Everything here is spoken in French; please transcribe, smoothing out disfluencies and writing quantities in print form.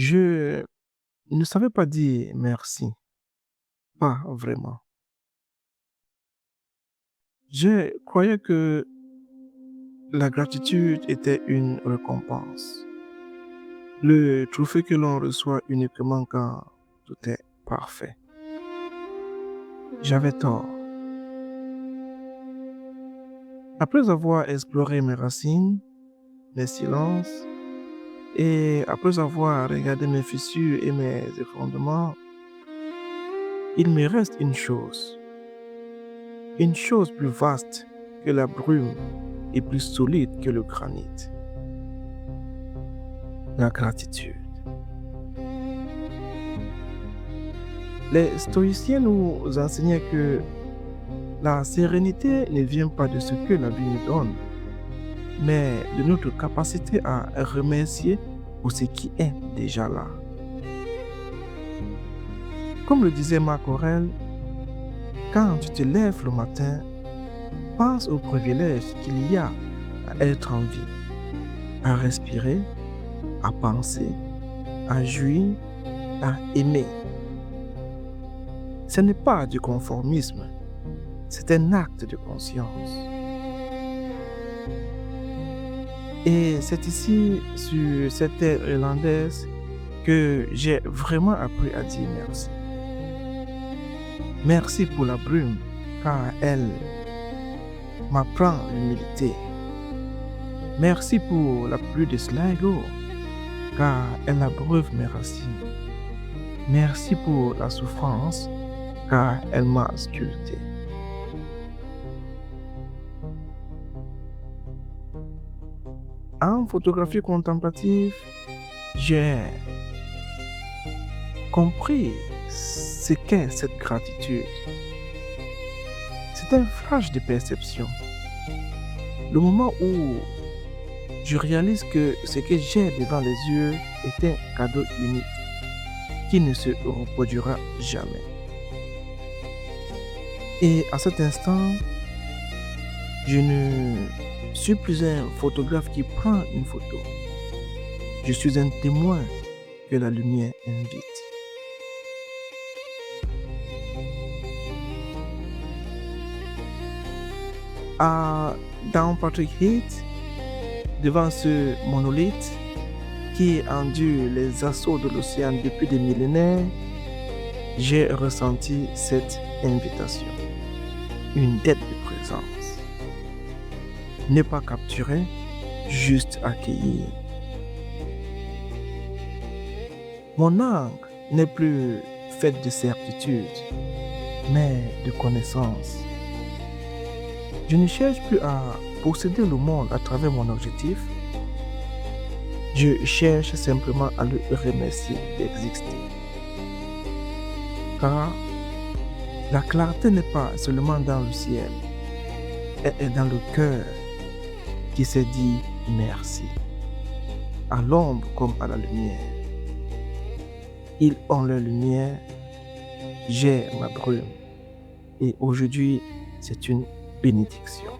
Je ne savais pas dire merci, pas vraiment. Je croyais que la gratitude était une récompense, le trophée que l'on reçoit uniquement quand tout est parfait. J'avais tort. Après avoir exploré mes racines, mes silences, et après avoir regardé mes fissures et mes effondrements, il me reste une chose plus vaste que la brume et plus solide que le granit, la gratitude. Les stoïciens nous enseignaient que la sérénité ne vient pas de ce que la vie nous donne, mais de notre capacité à remercier pour ce qui est déjà là. Comme le disait Marc Aurèle, quand tu te lèves le matin, pense au privilège qu'il y a à être en vie, à respirer, à penser, à jouir, à aimer. Ce n'est pas du conformisme, c'est un acte de conscience. Et c'est ici, sur cette terre irlandaise, que j'ai vraiment appris à dire merci. Merci pour la brume, car elle m'apprend l'humilité. Merci pour la pluie de Sligo, car elle abreuve mes racines. Merci pour la souffrance, car elle m'a sculpté. En photographie contemplative, j'ai compris ce qu'est cette gratitude. C'est un flash de perception. Le moment où je réalise que ce que j'ai devant les yeux est un cadeau unique qui ne se reproduira jamais. Et à cet instant, je ne suis plus un photographe qui prend une photo. Je suis un témoin que la lumière invite. Dans Patrick Heath, devant ce monolithe qui endure les assauts de l'océan depuis des millénaires, j'ai ressenti cette invitation, une dette de présence. Ne pas capturer, juste accueillir. Mon angle n'est plus faite de certitude, mais de connaissance. Je ne cherche plus à posséder le monde à travers mon objectif. Je cherche simplement à le remercier d'exister. Car la clarté n'est pas seulement dans le ciel, elle est dans le cœur qui s'est dit merci, à l'ombre comme à la lumière. Ils ont leur lumière, j'ai ma brume. Et aujourd'hui, c'est une bénédiction.